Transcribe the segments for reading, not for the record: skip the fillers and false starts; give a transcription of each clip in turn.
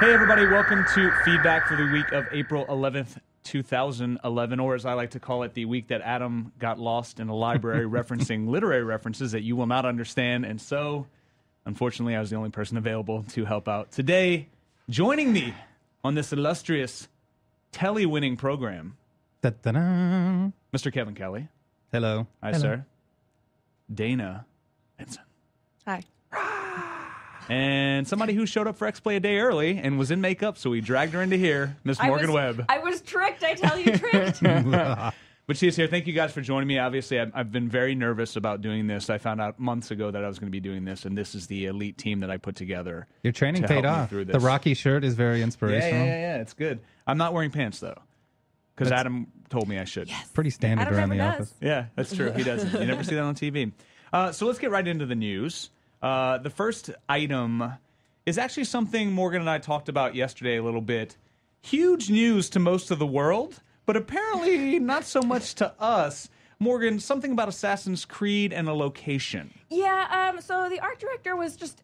Hey, everybody. Welcome to Feedback for the week of April 11th, 2011, or as I like to call it, the week that Adam got lost in a library referencing literary references that you will not understand. And so, unfortunately, I was the only person available to help out. Today, joining me on this illustrious telly-winning program, Da-da-da. Mr. Kevin Kelly. Hello. Hi, Hello. sir. Dana Benson. Hi. And somebody who showed up for X-Play a day early and was in makeup, so we dragged her into here, Miss Morgan Webb. I was tricked. I tell you, tricked. But she's here. Thank you guys for joining me. Obviously, I've been very nervous about doing this. I found out months ago that I was going to be doing this, and this is the elite team that I put together. Your training to paid help me off. through The this. Rocky shirt is very inspirational. Yeah, it's good. I'm not wearing pants, though, because Adam told me I should. Yes. Pretty standard Adam around the never office. does. Yeah, that's true. He doesn't. You never see that on TV. So let's get right into the news. The first item is actually something Morgan and I talked about yesterday a little bit. Huge news to most of the world, but apparently not so much to us. Morgan, something about Assassin's Creed and a location. Yeah, so the art director was just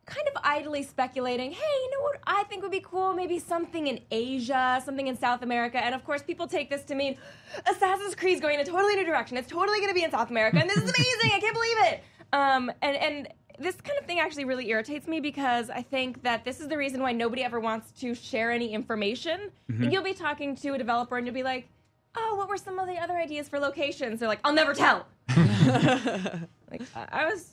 kind of idly speculating, hey, you know what I think would be cool? Maybe something in Asia, something in South America. And of course, people take this to mean Assassin's Creed's going in a totally new direction. It's totally going to be in South America, and this is amazing. I can't believe it. And this kind of thing actually really irritates me because I think that this is the reason why nobody ever wants to share any information. And you'll be talking to a developer and you'll be like, oh, what were some of the other ideas for locations? They're like, I'll never tell. Like, I was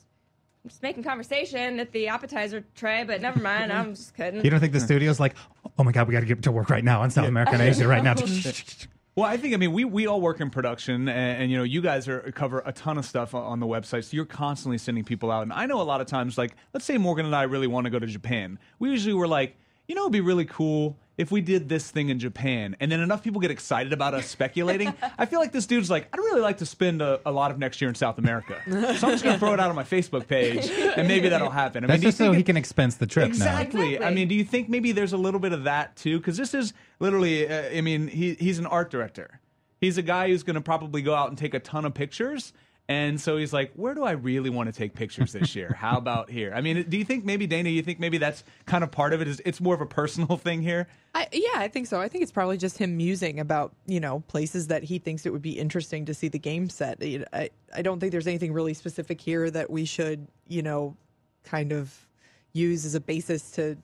just making conversation at the appetizer tray, but never mind, I'm just kidding. You don't think the studio's like, oh my God, we got to get to work right now in South America and Asia right now. Well, I think, we all work in production, and you know, you guys cover a ton of stuff on the website, so you're constantly sending people out. And I know a lot of times, like, let's say Morgan and I really want to go to Japan. We usually were like, you know, it'd be really cool if we did this thing in Japan. And then enough people get excited about us speculating. I feel like this dude's like, I'd really like to spend a lot of next year in South America. So I'm just going to throw it out on my Facebook page, and maybe that'll happen. I That's mean, do you just so think he can expense the trip now. Exactly. I mean, do you think maybe there's a little bit of that, too? Because this is literally, he's an art director. He's a guy who's going to probably go out and take a ton of pictures. And so he's like, where do I really want to take pictures this year? How about here? I mean, do you think maybe, Dana, you think maybe that's kind of part of it? It's more of a personal thing here? I think so. I think it's probably just him musing about, you know, places that he thinks it would be interesting to see the game set. I don't think there's anything really specific here that we should, you know, kind of use as a basis to,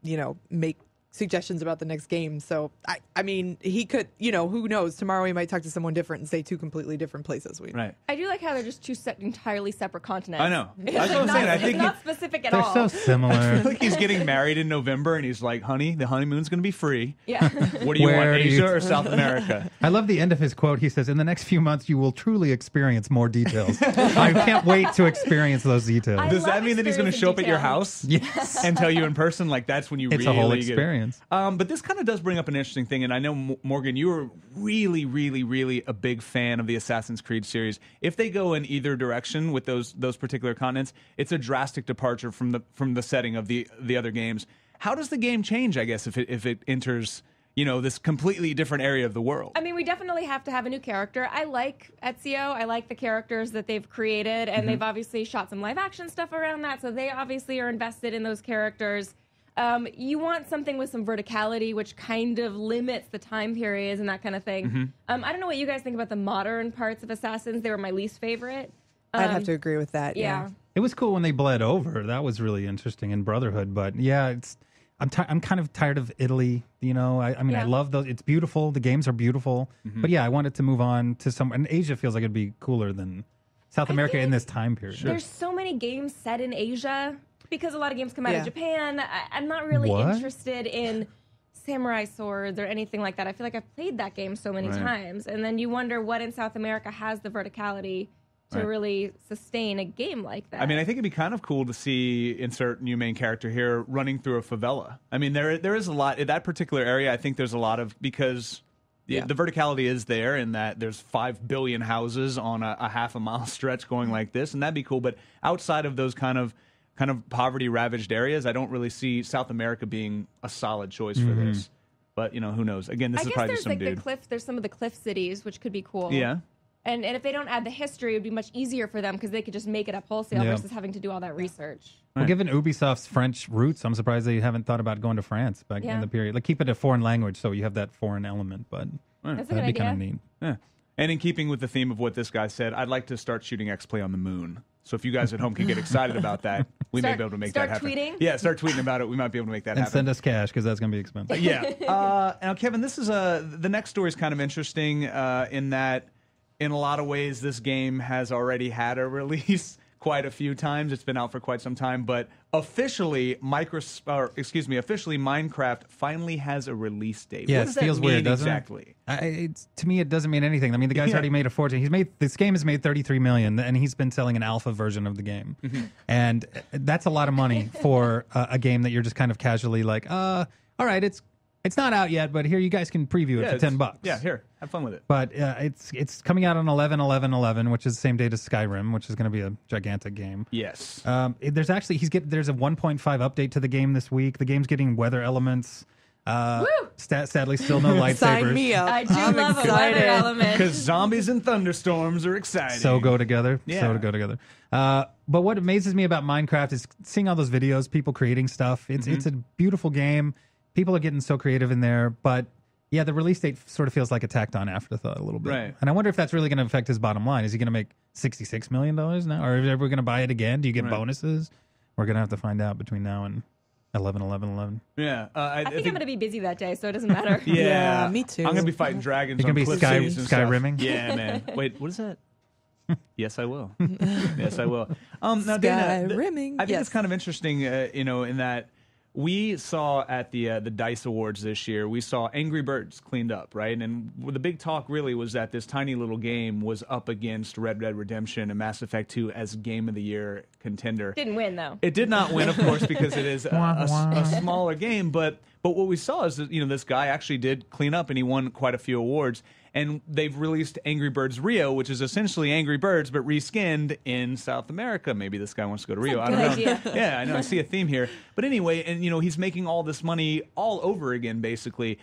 you know, make suggestions about the next game. So, I mean, he could, you know, who knows? Tomorrow he might talk to someone different and say two completely different places. Right. I do like how they're just two entirely separate continents. I know. It's That's what I'm saying. I think not specific at They're all. so similar. I feel like he's getting married in November, and he's like, honey, the honeymoon's going to be free. Yeah. What do you Where want, do you- Asia or South America? I love the end of his quote. He says, in the next few months, you will truly experience more details. I can't wait to experience those details. I Does that love mean that he's going to show up at your detail. house Yes. and tell you in person? Like, that's when you It's really a whole get it. experience. But this kind of does bring up an interesting thing, and I know, Morgan, you were really, really, really a big fan of the Assassin's Creed series. If they go in either direction with those particular continents, it's a drastic departure from the setting of the other games. How does the game change, I guess, if it enters, you know, this completely different area of the world? I mean, we definitely have to have a new character. I like Ezio. I like the characters that they've created, and they've obviously shot some live action stuff around that, so they obviously are invested in those characters. You want something with some verticality, which kind of limits the time periods and that kind of thing. I don't know what you guys think about the modern parts of Assassins. They were my least favorite. I'd have to agree with that. Yeah. It was cool when they bled over. That was really interesting in Brotherhood. But yeah, I'm kind of tired of Italy. You know, I mean, I love those. It's beautiful. The games are beautiful. But yeah, I wanted to move on to some. And Asia feels like it'd be cooler than South America in this time period. There's so many games set in Asia because a lot of games come out of Yeah. Japan. I'm not really What? interested in samurai swords or anything like that. I feel like I've played that game so many times. And then you wonder what in South America has the verticality to really sustain a game like that. I mean, I think it'd be kind of cool to see, insert new main character here, running through a favela. I mean, there is a lot in that particular area. I think there's a lot of, because the verticality is there in that there's 5 billion houses on a half a mile stretch going like this, and that'd be cool. But outside of those kind of poverty ravaged areas, I don't really see South America being a solid choice for this. But you know, who knows? Again, this I is guess probably there's just some like dude. the cliff. There's some of the cliff cities, which could be cool. Yeah. And if they don't add the history, it would be much easier for them because they could just make it up wholesale Yeah. versus having to do all that research. Well, given Ubisoft's French roots, I'm surprised they haven't thought about going to France back in the period. Like, keep it a foreign language so you have that foreign element, but That's a that'd good be kind of idea. neat. Yeah. And in keeping with the theme of what this guy said, I'd like to start shooting X-Play on the moon. So if you guys at home can get excited about that, we may be able to make that happen. Start tweeting? Yeah, start tweeting about it. We might be able to make that And happen. send us cash because that's going to be expensive. Yeah. Now, Kevin, this is the next story is kind of interesting in that, in a lot of ways, this game has already had a release quite a few times. It's been out for quite some time, but officially, officially, Minecraft finally has a release date. Yeah, what it does that feels mean weird, doesn't exactly? it? To me, it doesn't mean anything. I mean, the guy's already made a fortune. This game has made $33 million, and he's been selling an alpha version of the game, and that's a lot of money for a game that you're just kind of casually like, all right, it's not out yet, but here you guys can preview it for $10. Yeah, here, have fun with it. But it's coming out on 11/11/11, which is the same date as Skyrim, which is going to be a gigantic game. Yes. There's a 1.5 update to the game this week. The game's getting weather elements. Sadly, still no lightsabers. Sign me up. I do I'm love a excited. weather element. Because zombies and thunderstorms are exciting. So go together. Yeah. So to go together. But what amazes me about Minecraft is seeing all those videos, people creating stuff. It's a beautiful game. People are getting so creative in there. But yeah, the release date sort of feels like a tacked on afterthought a little bit. Right. And I wonder if that's really going to affect his bottom line. Is he going to make $66 million now? Or are we going to buy it again? Do you get bonuses? We're going to have to find out between now and 11/11/11. Yeah. I think I'm going to be busy that day, so it doesn't matter. Yeah, Yeah, me too. I'm going to be fighting dragons. You're on going to be cliff and stuff. Skyrimming? Yeah, man. Wait, what is that? Yes, I will. Yes, I will. Now, Dana, Skyrimming, I think yes. it's kind of interesting, in that we saw at the DICE Awards this year, we saw Angry Birds cleaned up, right? And the big talk really was that this tiny little game was up against Red Dead Redemption and Mass Effect 2 as Game of the Year contender. Didn't win, though. It did not win, of course, because it is a smaller game. But what we saw is that this guy actually did clean up, and he won quite a few awards. And they've released Angry Birds Rio, which is essentially Angry Birds but reskinned in South America. Maybe this guy wants to go to Rio. I don't know. Good idea. Yeah, I know. I see a theme here. But anyway, and he's making all this money all over again, basically.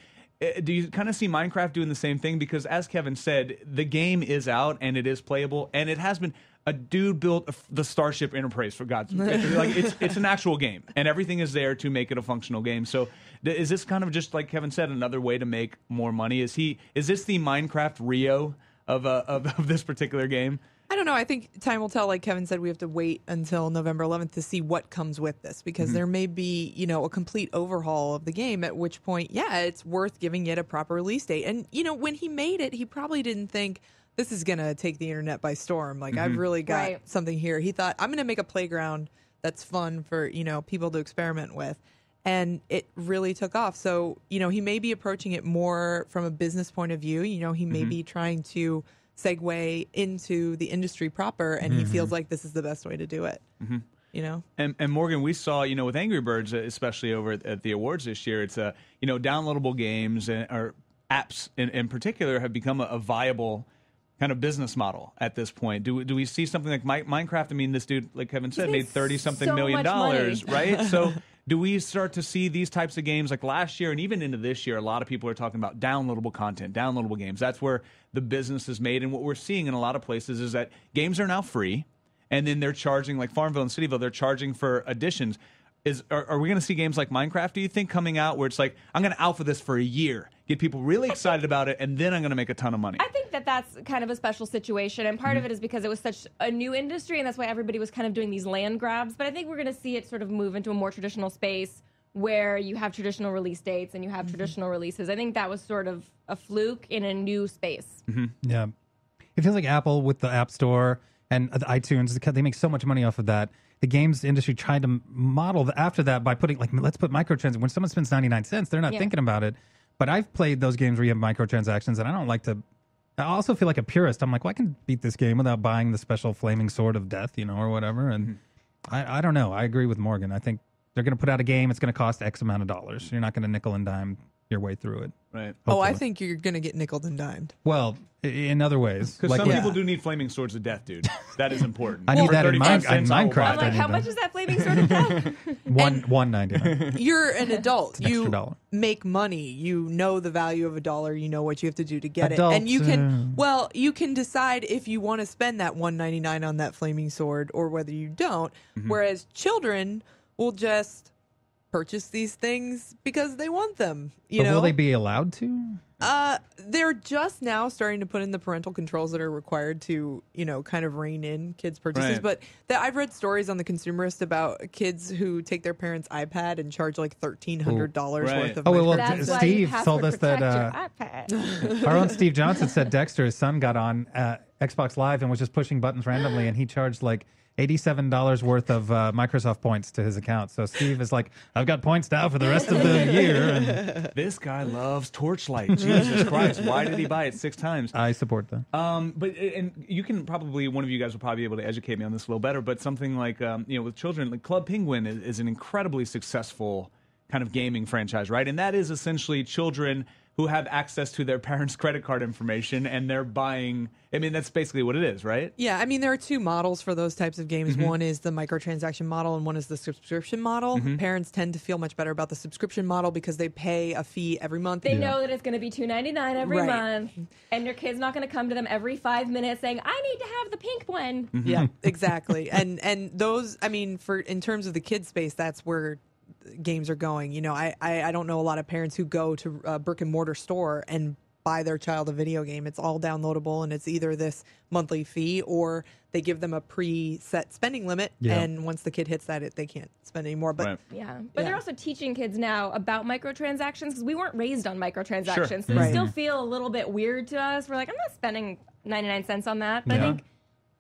Do you kind of see Minecraft doing the same thing? Because as Kevin said, the game is out and it is playable, and it has been. A dude built the Starship Enterprise, for God's sake. Like it's an actual game, and everything is there to make it a functional game. So, is this kind of just like Kevin said, another way to make more money? Is this the Minecraft Rio of this particular game? I don't know. I think time will tell. Like Kevin said, we have to wait until November 11th to see what comes with this, because there may be, a complete overhaul of the game, at which point, yeah, it's worth giving it a proper release date. And, when he made it, he probably didn't think this is going to take the internet by storm. Like, I've really got something here. He thought, I'm going to make a playground that's fun for, people to experiment with. And it really took off. So, he may be approaching it more from a business point of view. He may be trying to segue into the industry proper, and he feels like this is the best way to do it. And Morgan, we saw, with Angry Birds, especially over at the awards this year, it's downloadable games or apps in particular have become a viable kind of business model at this point. Do we see something like Minecraft? I mean, this dude, like Kevin said, made $30-something so million, much money. right? So do we start to see these types of games like last year and even into this year? A lot of people are talking about downloadable content, downloadable games. That's where the business is made. And what we're seeing in a lot of places is that games are now free, and then they're charging, like Farmville and Cityville, they're charging for additions. Are we going to see games like Minecraft, do you think, coming out where it's like, I'm going to alpha this for a year, get people really excited about it, and then I'm going to make a ton of money? I think that's kind of a special situation, and part of it is because it was such a new industry, and that's why everybody was kind of doing these land grabs. But I think we're going to see it sort of move into a more traditional space where you have traditional release dates and you have traditional releases. I think that was sort of a fluke in a new space. Yeah. It feels like Apple with the App Store and the iTunes, they make so much money off of that. The games industry tried to model after that by putting, like, let's put microtransactions. When someone spends 99 cents, they're not thinking about it. But I've played those games where you have microtransactions, and I don't like to. I also feel like a purist. I'm like, well, I can beat this game without buying the special flaming sword of death, or whatever. And I don't know. I agree with Morgan. I think they're going to put out a game. It's going to cost X amount of dollars. You're not going to nickel and dime your way through it. Right. Oh, I Hopefully. think you're going to get nickeled and dimed. Well, in other ways. Because some yeah. people do need flaming swords of death, dude. That is important. I need For that in 35 cents, I will Minecraft. buy I'm like, that. how much is that flaming sword of death? $1.99. You're an adult. Extra You dollar. make money. You know the value of $1. You know what you have to do to get Adults, it. And you can, you can decide if you want to spend that $1.99 on that flaming sword or whether you don't. Whereas children will just purchase these things because they want them. You know, Will they be allowed to? They're just now starting to put in the parental controls that are required to, kind of rein in kids' purchases. Right. But I've read stories on the Consumerist about kids who take their parents' iPad and charge like $1,300 Right. worth of Oh, well, That's why Steve you told password us that protect your iPad. our own Steve Johnson said Dexter, his son, got on Xbox Live and was just pushing buttons randomly, and he charged like $87 worth of Microsoft points to his account. So Steve is like, I've got points now for the rest of the year. And This guy loves Torchlight. Jesus Christ. Why did he buy it 6 times? I support that. But and you can probably, one of you guys will probably be able to educate me on this a little better, but something like, with children, like Club Penguin is an incredibly successful kind of gaming franchise, right? And that is essentially children who have access to their parents' credit card information, and they're buying. I mean, that's basically what it is, right? Yeah, I mean, there are 2 models for those types of games. One is the microtransaction model, and one is the subscription model. Parents tend to feel much better about the subscription model because they pay a fee every month. They know that it's going to be $2.99 every Right. month, and your kid's not going to come to them every 5 minutes saying, "I need to have the pink one." Yeah, exactly. And those, I mean, in terms of the kid space, that's where games are going. I don't know a lot of parents who go to a brick and mortar store and buy their child a video game. It's all downloadable, and it's either this monthly fee or they give them a preset spending limit. Yeah. And once the kid hits that, they can't spend anymore. But Right. Yeah, but Yeah. they're also teaching kids now about microtransactions because we weren't raised on microtransactions, Sure. so they Right. still feel a little bit weird to us. We're like, I'm not spending 99 cents on that, but I Yeah. think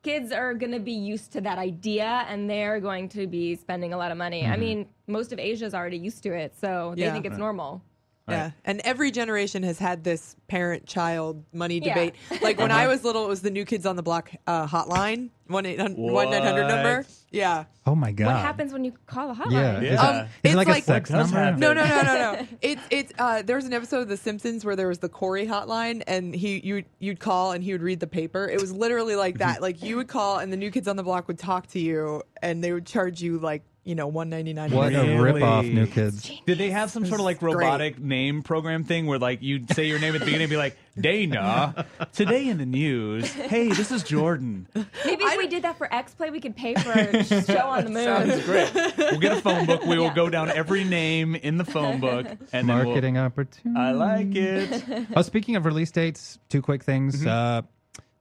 kids are going to be used to that idea, and they're going to be spending a lot of money. I mean, most of Asia's already used to it, so they Yeah. think it's normal. yeah, and every generation has had this parent-child money Yeah. debate. Like when I was little, it was the New Kids on the Block hotline, 1-900 number. Yeah. Oh my God. What happens when you call a hotline? Yeah. Yeah. Is it It's like, like- a sex What does number? happen? No. It's there was an episode of The Simpsons where there was the Corey hotline, and you'd call and he would read the paper. It was literally like that. Like you would call and the New Kids on the Block would talk to you, and they would charge you like $1.99. What a Really? rip-off, New Kids. Did they have some sort of like great. robotic name program thing where like you'd say your name at the beginning and be like, Dana, today in the news, hey, this is Jordan. Maybe if we did that for X Play, we could pay for a show on the moon. Sounds great. We'll get a phone book. We will go down every name in the phone book. And then Marketing opportunity. I like it. Oh, speaking of release dates, 2 quick things.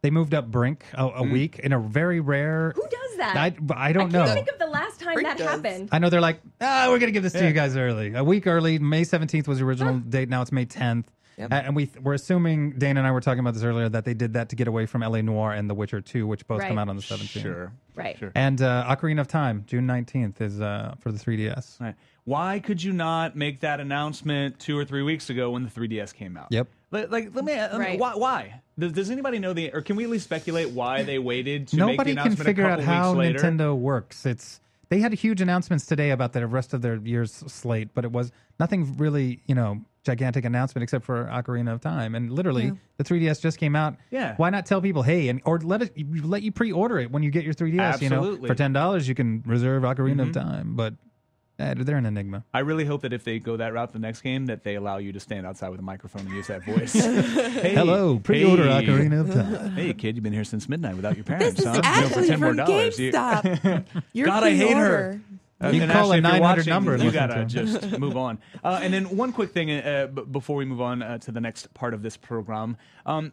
They moved up Brink a week in a very rare. Who does that? I don't know. I can't think of the last time Brink that does. happened. I know they're like, we're going to give this to you guys early. A week early. May 17th was the original date. Now it's May 10th. Yep. And we're assuming, Dana and I were talking about this earlier, that they did that to get away from LA Noire and The Witcher 2, which both Right. come out on the 17th. Sure. Right. Sure. And Ocarina of Time, June 19th, is for the 3DS. Right. Why could you not make that announcement 2 or 3 weeks ago when the 3DS came out? Yep. Let me Right. why? Does anybody know or can we at least speculate why they waited to make the Nobody can announcement figure a out couple how weeks later? Nintendo works. They had huge announcements today about the rest of their year's slate, but it was nothing really, gigantic announcement except for Ocarina of Time. And literally, the 3DS just came out. Yeah. Why not tell people, hey, or let you pre-order it when you get your 3DS? Absolutely. For $10 you can reserve Ocarina of Time. But they're an enigma. I really hope that if they go that route the next game, that they allow you to stand outside with a microphone and use that voice. Hey, Hello, pre-order hey, Ocarina of Time. Hey, kid, you've been here since midnight without your parents, This is son. Ashley for $10 more from dollars. You- GameStop. Your God, I hate her. pre-order. You And can call Ashley, a if you're 900 watching, number and You listen gotta to 'em. just move on. And then one quick thing before we move on to the next part of this program.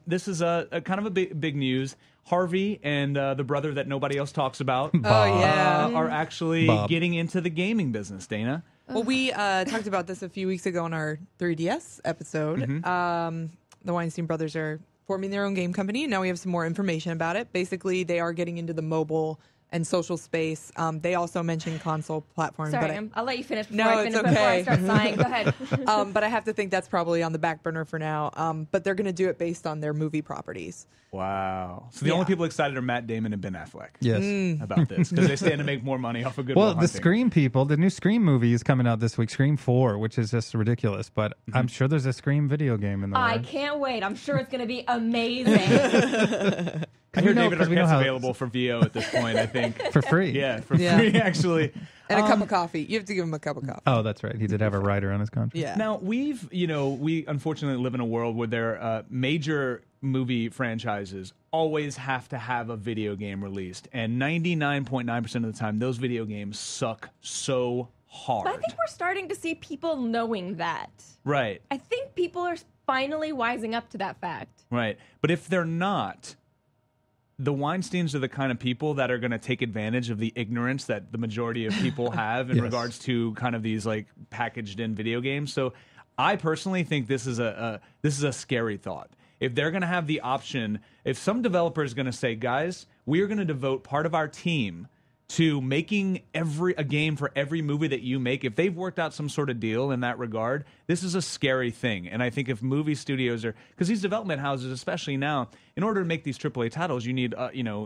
This is a kind of a big news. Harvey and the brother that nobody else talks about Oh, yeah. are actually Bob. getting into the gaming business, Dana. Well, we talked about this a few weeks ago on our 3DS episode. The Weinstein brothers are forming their own game company, and now we have some more information about it. Basically, they are getting into the mobile and social space. They also mentioned console platform. Sorry, I'll let you finish before No, I finish it's before I okay. start sighing. Go ahead. But I have to think that's probably on the back burner for now. But they're going to do it based on their movie properties. Wow. So the only people excited are Matt Damon and Ben Affleck. Yes. About this because they stand to make more money off of Good Will Well, the Hunting. Scream people, the new Scream movie is coming out this week, Scream 4, which is just ridiculous. But I'm sure there's a Scream video game in the I works. can't wait. I'm sure it's going to be amazing. I hear David because we know Arquette's how- available for VO at this point, I think. For free. Yeah, for Yeah. free, actually. And a cup of coffee. You have to give him a cup of coffee. Oh, that's right. He did have a writer on his contract. Yeah. Now, we unfortunately live in a world where there major movie franchises always have to have a video game released. And 99.9% of the time, those video games suck so hard. But I think we're starting to see people knowing that. Right, I think people are finally wising up to that fact. right. But if they're not, the Weinsteins are the kind of people that are going to take advantage of the ignorance that the majority of people have in Yes. regards to kind of these like packaged in video games. So I personally think this is a scary thought. If they're going to have the option, if some developer is going to say, guys, we are going to devote part of our team to making a game for every movie that you make, if they've worked out some sort of deal in that regard, this is a scary thing. And I think if movie studios are, because these development houses, especially now, in order to make these AAA titles, you need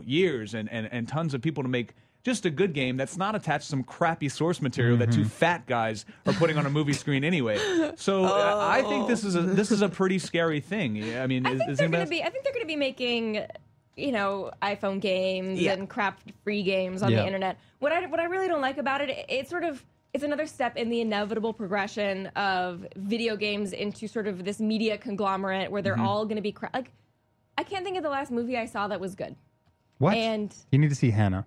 years and tons of people to make just a good game that's not attached to some crappy source material that two fat guys are putting on a movie screen anyway. So I think this is a pretty scary thing. Yeah, I mean, I think they're going to be making, iPhone games and crap free games on the internet. What I really don't like about it, it's another step in the inevitable progression of video games into sort of this media conglomerate where they're all going to be like, I can't think of the last movie I saw that was good. What? And You need to see Hannah.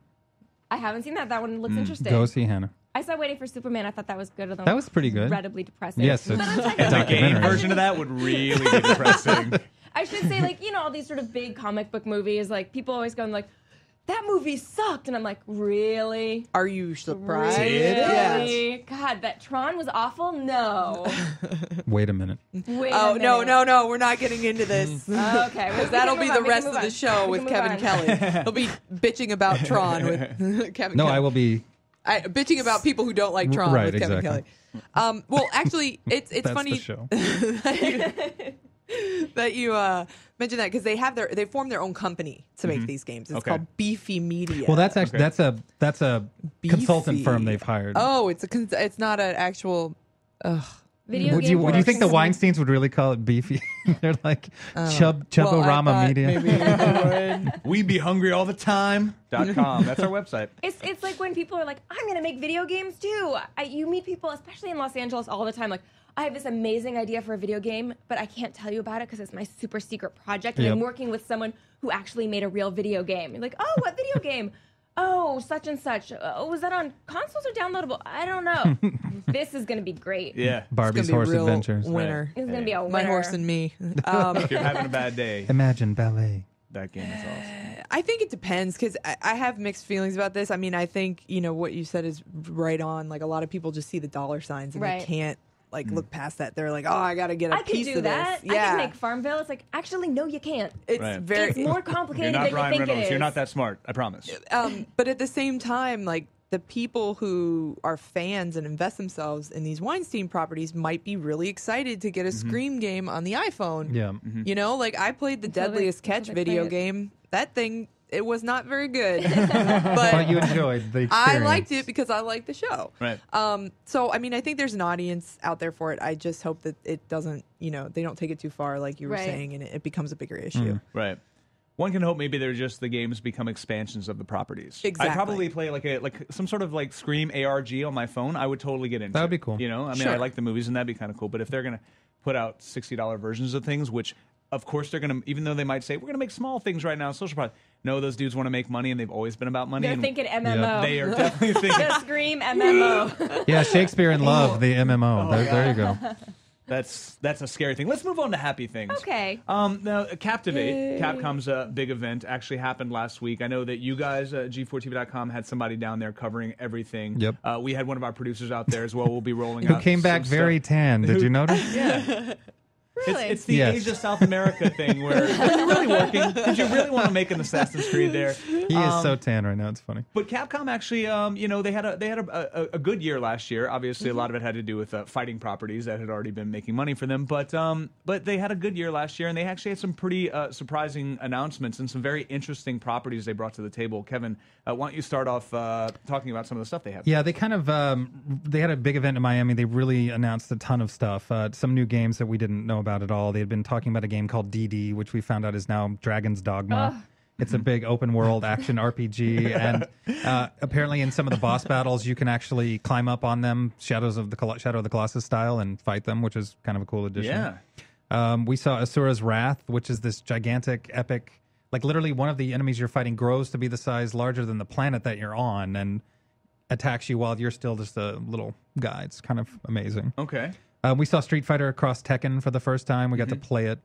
I haven't seen that. That one looks interesting. Go see Hannah. I saw Waiting for Superman. I thought that was good. Although That was pretty good. Incredibly depressing. Yes, it's But I'm a talking And the game documentary. version of that would really be depressing. I should say, all these sort of big comic book movies, like, people always going, like, that movie sucked. And I'm like, really? Are you surprised? Really? God, that Tron was awful? No. Wait a minute. Wait Oh, a no, minute. no, no. We're not getting into this. Okay. Because that'll be the rest of the show with Kevin Kelly. He'll be bitching about Tron with Kevin No, Kelly. I will be. Bitching about people who don't like Tron Right, with Kevin exactly. Kelly. Well, actually, it's That's funny the show. that you mentioned that because they formed their own company to make these games. It's Okay. called Beefy Media. Well, that's actually that's a consultant Beefy. firm they've hired. Oh, it's not an actual. Video Would game you think the production. Weinsteins would really call it beefy? They're like Well, I Chubborama thought Media. maybe they would. We be hungry all the time.com. That's our website. It's like when people are like, I'm going to make video games too. You meet people, especially in Los Angeles, all the time, like, I have this amazing idea for a video game, but I can't tell you about it because it's my super secret project. And I'm Yep. working with someone who actually made a real video game. You're like, oh, what video game? Oh, such and such. Oh, was that on consoles or downloadable? I don't know. This is going to be great. Yeah. Barbie's It's gonna be Horse a real Adventures. winner. It's going to be a winner. My horse and me. If you're having a bad day, Imagine ballet. that game is awesome. I think it depends because I have mixed feelings about this. I mean, I think what you said is right on. Like a lot of people just see the dollar signs and Right. they can't look past that. They're like, oh, I got to get a I could piece do of that. this. I Yeah, could make Farmville. It's like, actually, no, you can't. it's Right. very It's more You're complicated not than you Ryan think it Reynolds. is. You're not that smart. I promise. But at the same time, like the people who are fans and invest themselves in these Weinstein properties might be really excited to get a Scream game on the iPhone. Yeah. Like I played the Until they- Deadliest Catch until they video play it. game. That thing, it was not very good. But you enjoyed the experience. I liked it because I liked the show. Right. So I mean, I think there's an audience out there for it. I just hope that it doesn't, they don't take it too far, like you were Right. saying, and it becomes a bigger issue. Right. One can hope maybe they're just the games become expansions of the properties. Exactly. I'd probably play like some sort of like Scream ARG on my phone. I would totally get into. That would be it. cool. I mean, Sure. I like the movies and that'd be kind of cool. But if they're gonna put out $60 versions of things, which of course they're gonna, even though they might say we're gonna make small things right now, social product. No, those dudes want to make money and they've always been about money. They're and thinking MMO. They are definitely thinking. The Scream MMO. Yeah, Shakespeare in Love, the MMO. There you go. That's a scary thing. Let's move on to happy things. Okay. Now, Captivate, Capcom's big event, actually happened last week. I know that you guys, G4TV.com, had somebody down there covering everything. Yep. We had one of our producers out there as well. We'll be rolling Who out came back some very stuff. tan. Did you notice? Yeah. Really? It's the Yes. Asia South America thing where are you really working? Did you really want to make an Assassin's Creed there? He is so tan right now. It's funny. But Capcom actually, they had a good year last year. Obviously, a lot of it had to do with fighting properties that had already been making money for them. But they had a good year last year, and they actually had some pretty surprising announcements and some very interesting properties they brought to the table. Kevin, why don't you start off talking about some of the stuff they have? Yeah, they kind of they had a big event in Miami. They really announced a ton of stuff. Some new games that we didn't know about at all. They had been talking about a game called DD, which we found out is now Dragon's Dogma. It's a big open world action RPG, and apparently in some of the boss battles, you can actually climb up on them, Shadow of the Colossus style, and fight them, which is kind of a cool addition. Yeah. We saw Asura's Wrath, which is this gigantic, epic, like literally one of the enemies you're fighting grows to be the size larger than the planet that you're on, and attacks you while you're still just a little guy. It's kind of amazing. Okay. We saw Street Fighter across Tekken for the first time. We got to play it.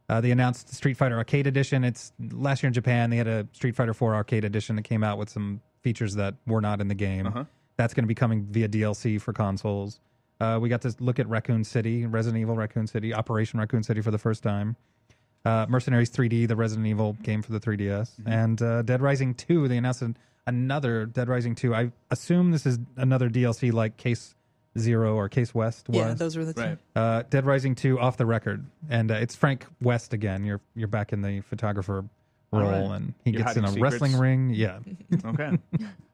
They announced Street Fighter Arcade Edition. It's last year in Japan. They had a Street Fighter 4 Arcade Edition that came out with some features that were not in the game. That's going to be coming via DLC for consoles. We got to look at Raccoon City, Resident Evil Raccoon City, Operation Raccoon City for the first time. Mercenaries 3D, the Resident Evil game for the 3DS. And Dead Rising 2, they announced another Dead Rising 2. I assume this is another DLC like Case Zero or Case West was. Yeah, those were the two. Right. Dead Rising 2 off the record. And it's Frank West again. You're back in the photographer role, right. and he You're gets in a hiding wrestling secrets. ring. Yeah. Okay.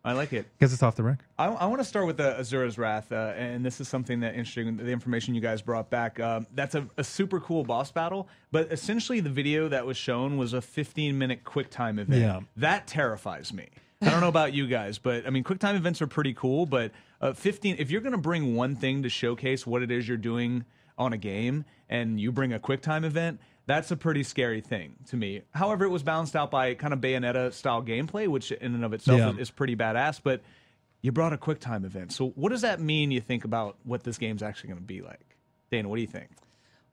I like it. Because it's off the record. I want to start with the Azura's Wrath, and this is something that interesting. The information you guys brought back. That's a super cool boss battle, but essentially the video that was shown was a 15-minute QuickTime event. Yeah. That terrifies me. I don't know about you guys, but I mean, QuickTime events are pretty cool. But 15, if you're going to bring one thing to showcase what it is you're doing on a game, and you bring a QuickTime event, that's a pretty scary thing to me. However, it was balanced out by kind of Bayonetta-style gameplay, which in and of itself is pretty badass. But you brought a QuickTime event. So what does that mean, you think, about what this game's actually going to be like? Dana, what do you think?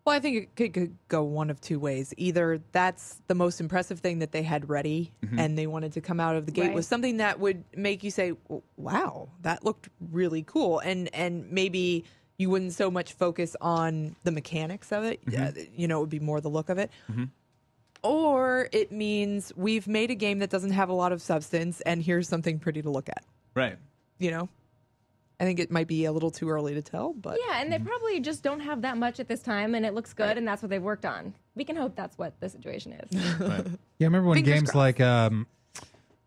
Well, I think it could go one of two ways. Either that's the most impressive thing that they had ready and they wanted to come out of the gate with something that would make you say, wow, that looked really cool. And maybe you wouldn't so much focus on the mechanics of it. It would be more the look of it. Or it means we've made a game that doesn't have a lot of substance, and here's something pretty to look at. Right. I think it might be a little too early to tell, but Yeah, and they probably just don't have that much at this time, and it looks good, and that's what they've worked on. We can hope that's what the situation is. Right. Yeah, I remember when Fingers games crossed. like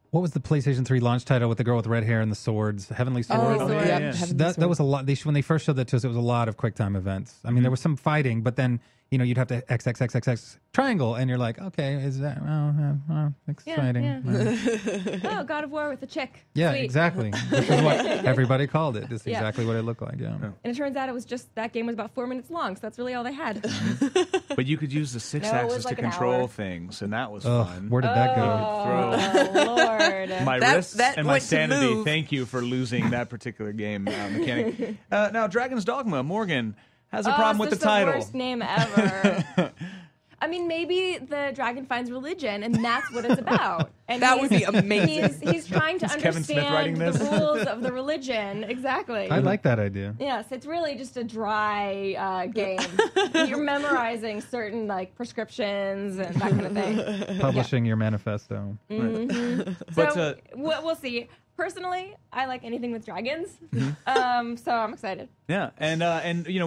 what was the PlayStation 3 launch title with the girl with red hair and the swords, Heavenly Sword? Sword. yeah. Heavenly That Sword. was a lot. When they first showed that to us, it was a lot of QuickTime events. I mean, there was some fighting, but then you'd have to XXXXX triangle, and you're like, okay, is that exciting? Yeah. Oh, God of War with a chick. Yeah, Sweet. exactly. Which is what everybody called it. It's Yeah. exactly what it looked like. Yeah. And it turns out it was just that game was about 4 minutes long, so that's really all they had. But you could use the six No, it axis was like to an control hour. things, and that was Ugh, fun. where did that go? Oh, Lord. My That- wrists that and my went to sanity. move. Thank you for losing that particular game mechanic. Now, Dragon's Dogma. Morgan has a problem with the it's title. The worst name ever. I mean, maybe the dragon finds religion, and that's what it's about. And That would be amazing. He's trying to Is Kevin Smith writing understand the this? rules of the religion. Exactly. I like that idea. Yes, it's really just a dry game. You're memorizing certain prescriptions and that kind of thing. Publishing your manifesto. But, So we'll see. Personally, I like anything with dragons, so I'm excited. Yeah, and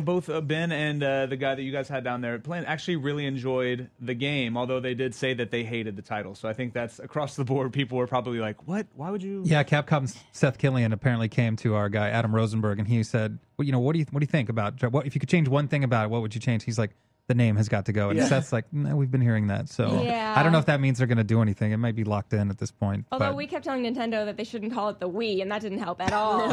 both Ben and the guy that you guys had down there playing actually really enjoyed the game, although they did say that they hated the title. So I think that's across the board. People were probably like, "What? Why would you?" Yeah, Capcom's Seth Killian apparently came to our guy Adam Rosenberg, and he said, "Well, what do you think about what if you could change one thing about it? What would you change?" He's like, "The name has got to go." And Yeah. Seth's like, "No, we've been hearing that." So Yeah. I don't know if that means they're going to do anything. It might be locked in at this point. Although but we kept telling Nintendo that they shouldn't call it the Wii, and that didn't help at all.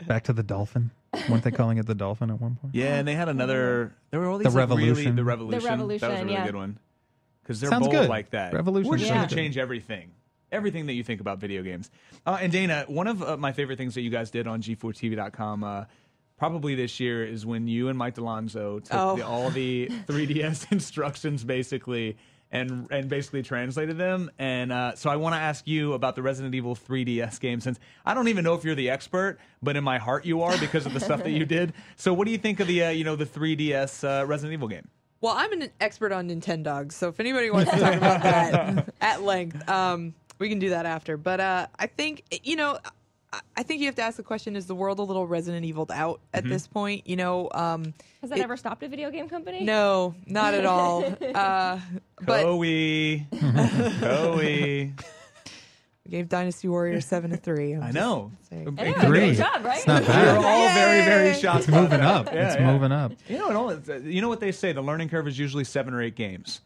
back to the Dolphin. Weren't they calling it the Dolphin at one point? Yeah, and they had another. There were all these The Revolution. the Revolution. The Revolution, That was a really yeah. good one because they're Sounds bold good. like that. Revolution We're just is going good. to change everything that you think about video games. And Dana, one of my favorite things that you guys did on G4TV.com. Probably this year is when you and Mike Delonzo took all the 3DS instructions basically and basically translated them. And so I want to ask you about the Resident Evil 3DS game, since I don't even know if you're the expert, but in my heart you are because of the stuff that you did. So what do you think of the the 3DS Resident Evil game? Well, I'm an expert on Nintendogs, so if anybody wants to talk about that at length, we can do that after. But I think, I think you have to ask the question, is the world a little Resident Evil'd out at this point? Has that ever stopped a video game company? No, not at all. Koei. We gave Dynasty Warriors 7-3. I know. Anyway, Agree. good job, right? It's not We're bad. all very, very shocked. It's moving up. Yeah, It's yeah. moving up. You know what they say? The learning curve is usually 7 or 8 games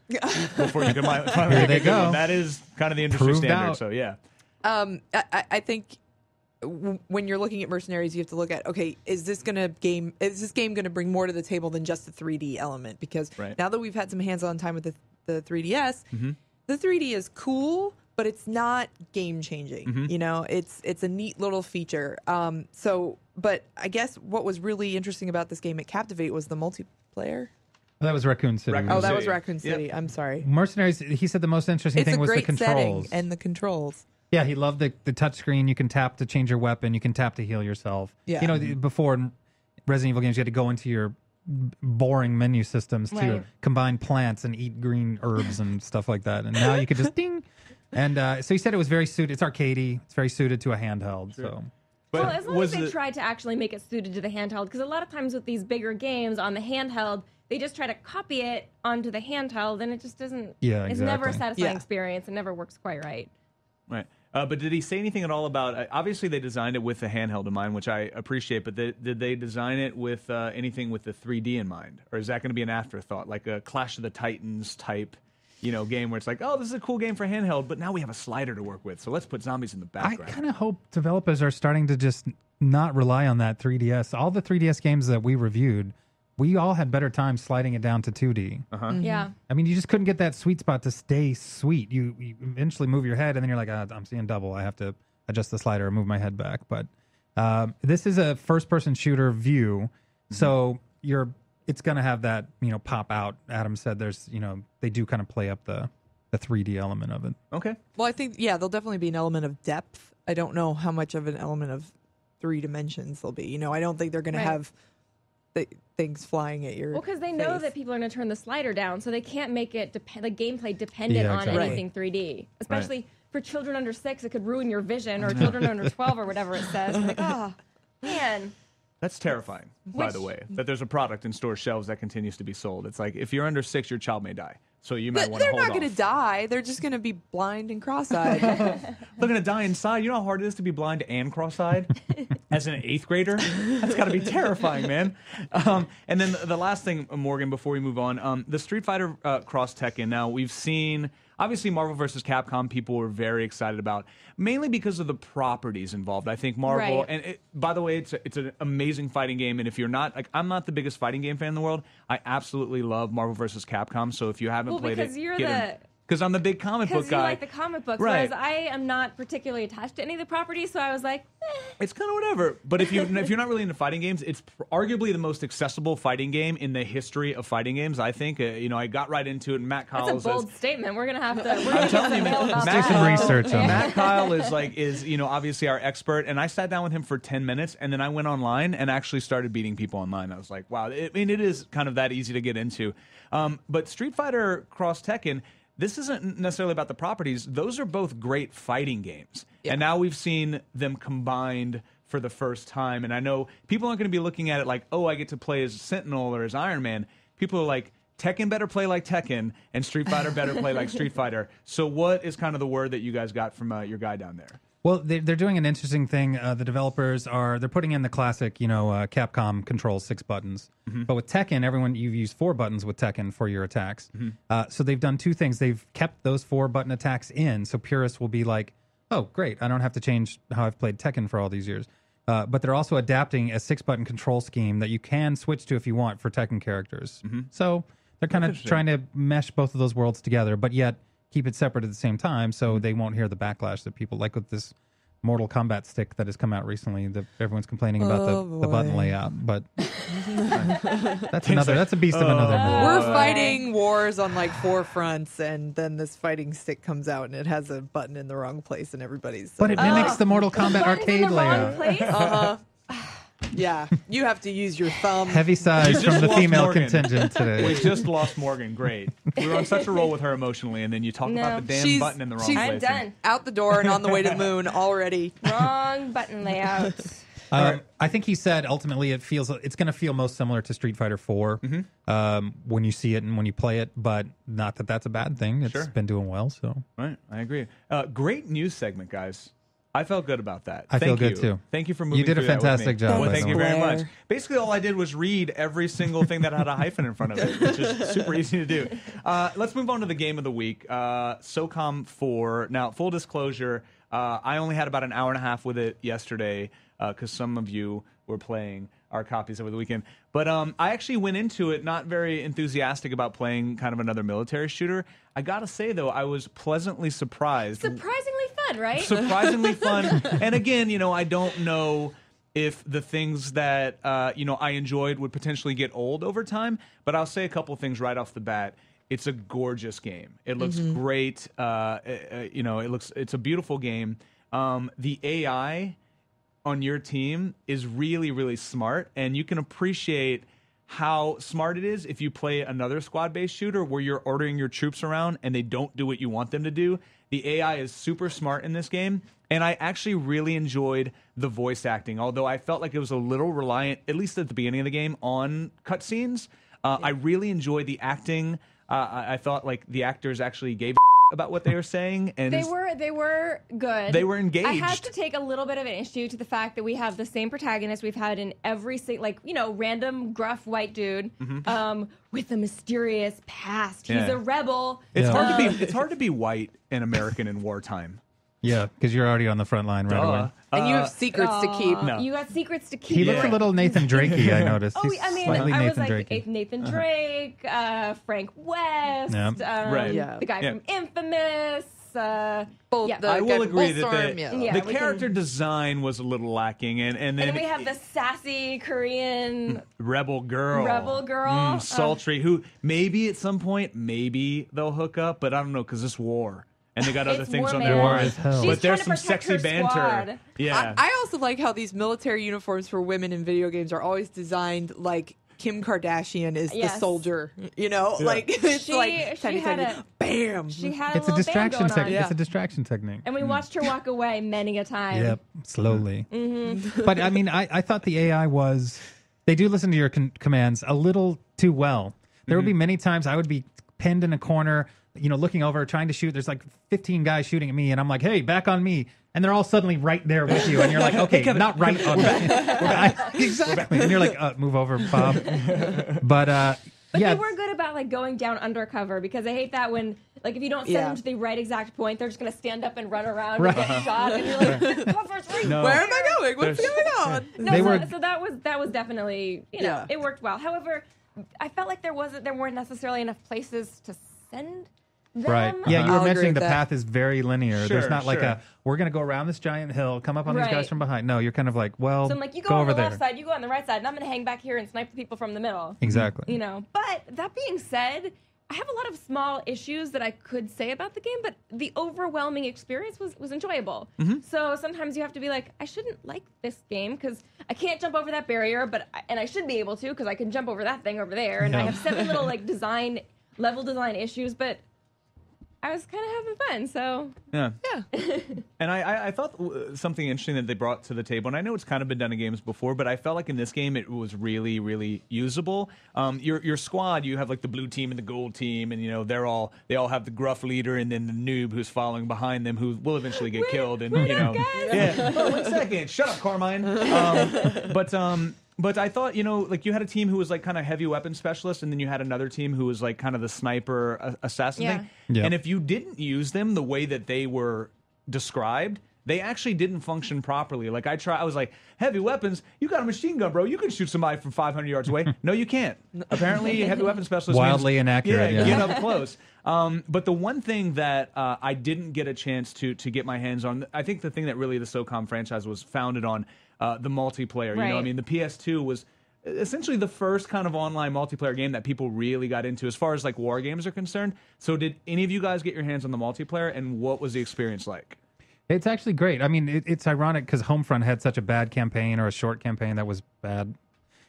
before you can finally. Here they go. That is kind of the industry Proved standard. out. So yeah. I think when you're looking at Mercenaries, you have to look at, okay, is this game going to bring more to the table than just the 3D element? Because now that we've had some hands-on time with the 3DS, the 3D is cool, but it's not game changing. It's a neat little feature. But I guess what was really interesting about this game at Captivate was the multiplayer. That was Raccoon City. Raccoon Oh, that was City. Raccoon City. Yep. I'm sorry. Mercenaries, he said the most interesting It's thing a was the great controls. setting and the controls. Yeah, he loved the touch screen. You can tap to change your weapon. You can tap to heal yourself. Yeah. Before in Resident Evil games, you had to go into your boring menu systems to Right. combine plants and eat green herbs and stuff like that. And now you could just ding. And so he said it was very suited. It's arcadey. It's very suited to a handheld. So. But Well, as long was as they it- tried to actually make it suited to the handheld, because a lot of times with these bigger games on the handheld, they just try to copy it onto the handheld, and it just doesn't. Yeah, It's never a exactly. satisfying Yeah. experience. It never works quite right. Right. But did he say anything at all about? Obviously, they designed it with the handheld in mind, which I appreciate. But did they design it with anything with the 3D in mind, or is that going to be an afterthought, like a Clash of the Titans type, game where it's like, oh, this is a cool game for handheld, but now we have a slider to work with, so let's put zombies in the I background. kind of hope developers are starting to just not rely on that 3DS. All the 3DS games that we reviewed, we all had better time sliding it down to 2D. Yeah. I mean, you just couldn't get that sweet spot to stay sweet. You eventually move your head, and then you're like, I'm seeing double. I have to adjust the slider and move my head back. But this is a first-person shooter view, so it's going to have that pop out. Adam said there's they do kind of play up the 3D element of it. Okay. Well, I think, there'll definitely be an element of depth. I don't know how much of an element of 3 dimensions there'll be. I don't think they're going to have things flying at your Well, because they know face. that people are going to turn the slider down, so they can't make it the gameplay dependent Yeah, on exactly. anything 3D. Especially for children under 6, it could ruin your vision, or children under 12, or whatever it says. Like, oh, man. That's terrifying, by Which- the way, that there's a product in store shelves that continues to be sold. It's like, if you're under 6, your child may die. So you might want to They're hold not off. going to die. They're just going to be blind and cross-eyed. They're going to die inside. You know how hard it is to be blind and cross-eyed as an 8th grader? That's got to be terrifying, man. And then the last thing, Morgan, before we move on, the Street Fighter Cross Tekken. Now, we've seen, obviously, Marvel vs. Capcom, people were very excited about, mainly because of the properties involved. I think Marvel, Right. and by the way, it's an amazing fighting game. And if you're not, I'm not the biggest fighting game fan in the world. I absolutely love Marvel vs. Capcom. So if you haven't played because it, you're because I'm the big comic book Because guy. you like the comic books, Right. whereas I am not particularly attached to any of the properties, so I was like, It's kind of whatever. But if you're not really into fighting games, it's arguably the most accessible fighting game in the history of fighting games. I think. I got right into it. And Matt Kyle that's a bold says, statement. We're gonna have to. We're I'm gonna telling you, get some mail man. about Let's do some that. research on Matt Kyle is obviously our expert, and I sat down with him for 10 minutes, and then I went online and actually started beating people online. I was like, wow, it is kind of that easy to get into. But Street Fighter Cross Tekken, this isn't necessarily about the properties. Those are both great fighting games. Yeah. And now we've seen them combined for the first time. And I know people aren't going to be looking at it like, oh, I get to play as Sentinel or as Iron Man. People are like, Tekken better play like Tekken, and Street Fighter better play like Street Fighter. So what is kind of the word that you guys got from your guy down there? Well, they're doing an interesting thing. The developers they're putting in the classic, Capcom controls 6 buttons. But with Tekken, you've used 4 buttons with Tekken for your attacks. So they've done 2 things. They've kept those 4 button attacks in, so purists will be like, oh, great, I don't have to change how I've played Tekken for all these years. But they're also adapting a 6-button control scheme that you can switch to if you want for Tekken characters. So they're kind of trying to mesh both of those worlds together, but yet keep it separate at the same time, so they won't hear the backlash that people like with this Mortal Kombat stick that has come out recently. That everyone's complaining about the button layout, but that's a beast of another movie. We're fighting wars on like 4 fronts, and then this fighting stick comes out, and it has a button in the wrong place, and everybody's. But it mimics the Mortal Kombat Buttons in arcade the wrong layout. place? Yeah, you have to use your thumb. Heavy sighs from the lost female Morgan. contingent today. We just lost Morgan. Great. We were on such a roll with her emotionally, and then you talk about the damn She's- button in the wrong she's- place. I'm done. Out the door and on the way to the moon already. Wrong button layout. I think he said ultimately it's going to feel most similar to Street Fighter 4 when you see it and when you play it, but not that that's a bad thing. It's Sure. been doing well, so. Right, I agree. Great news segment, guys. I felt good about that. I feel Thank good, you. too. Thank you for moving You did a through that with me. fantastic job, Well, by thank the you way. very Blair. much. Basically, all I did was read every single thing that had a hyphen in front of it, which is super easy to do. Let's move on to the game of the week. SOCOM 4. Now, full disclosure, I only had about an hour and a half with it yesterday because some of you were playing our copies over the weekend. But I actually went into it not very enthusiastic about playing kind of another military shooter. I gotta say, though, I was pleasantly surprised. Surprisingly fun, right? Surprisingly fun. And again, I don't know if the things that I enjoyed would potentially get old over time, but I'll say a couple things right off the bat. It's a gorgeous game. It looks great. It's a beautiful game. The AI on your team is really, really smart, and you can appreciate how smart it is if you play another squad-based shooter where you're ordering your troops around and they don't do what you want them to do. The AI is super smart in this game, and I actually really enjoyed the voice acting, although I felt like it was a little reliant, at least at the beginning of the game, on cutscenes. I really enjoyed the acting. I thought like the actors actually gave about what they were saying, and They were good. They were engaged. I have to take a little bit of an issue to the fact that we have the same protagonist we've had in every random gruff white dude with a mysterious past. He's Yeah. a rebel. It's Yeah. hard to be white and American in wartime. Yeah, because you're already on the front line right away. And you have secrets to keep. No. You got secrets to keep. He looks a little Nathan Drakey, I noticed. Oh, He's I mean, slightly I was Nathan like Drakey. Nathan Drake, Frank West, Yeah. Right. Yeah. the guy Yeah. from Infamous. Both yeah. the I will guy from agree that Bullstorm, Yeah, the we character can- design was a little lacking, and then And we have the sassy Korean rebel girl, sultry, who maybe at some point maybe they'll hook up, but I don't know because this war. And they got other It's things war, on man. their War mind. as hell. She's But there's trying some to protect sexy her banter. squad. Yeah. I also like how these military uniforms for women in video games are always designed like Kim Kardashian is the Yes. soldier. Like it's She- like she tiny, had tiny, a- bam. She had It's a little band distraction going technique. on. Yeah. It's a distraction technique. And we watched her walk away many a time. Yep, slowly. But I mean, I thought the AI was. They do listen to your commands a little too well. There would be many times I would be pinned in a corner, looking over, trying to shoot. There's like 15 guys shooting at me, and I'm like, "Hey, back on me!" And they're all suddenly right there with you, and you're like, "Okay, not right on me." Exactly. And you're like, "Move over, Bob." But yeah, They were good about like going down undercover because I hate that when like if you don't send Yeah. them to the right exact point, they're just gonna stand up and run around Right. and get shot, and you're like, cover's right No. Where am I going? What's There's- going on? No, They so, were- so that was definitely Yeah. it worked well. However, I felt like there weren't necessarily enough places to send them. right. Yeah, you I'll were agree mentioning with the that. path is very linear. Sure, There's not like sure. we're going to go around this giant hill, come up on these Right. guys from behind. No, you're kind of like, well, So I'm like, you go, go on over the there. left side, you go on the right side, and I'm gonna hang back here and snipe the people from the middle. Exactly. But that being said, I have a lot of small issues that I could say about the game, but the overwhelming experience was enjoyable. So sometimes you have to be like, I shouldn't like this game because I can't jump over that barrier, and I should be able to because I can jump over that thing over there, and I Yeah. have 7 little like level design issues, but I was kind of having fun. So Yeah. Yeah. And I thought something interesting that they brought to the table, and I know it's kind of been done in games before, but I felt like in this game it was really, really usable. Your squad, you have like the blue team and the gold team, and they all have the gruff leader, and then the noob who's following behind them, who will eventually get killed. And yeah. Oh, 1 second, shut up, Carmine. But I thought, like you had a team who was like kind of heavy weapon specialist, and then you had another team who was like kind of the sniper assassin Yeah. thing. Yeah. And if you didn't use them the way that they were described, they actually didn't function properly. Like I was like, heavy weapons, you got a machine gun, bro. You can shoot somebody from 500 yards away. No, you can't. Apparently, heavy weapon specialist Wildly means, inaccurate, yeah. get up close. But the one thing that I didn't get a chance to get my hands on, I think the thing that really the SOCOM franchise was founded on, the multiplayer. Right. I mean, the PS2 was essentially the first kind of online multiplayer game that people really got into as far as like war games are concerned. So did any of you guys get your hands on the multiplayer, and what was the experience like? It's actually great. I mean, it's ironic because Homefront had such a bad campaign or a short campaign that was bad,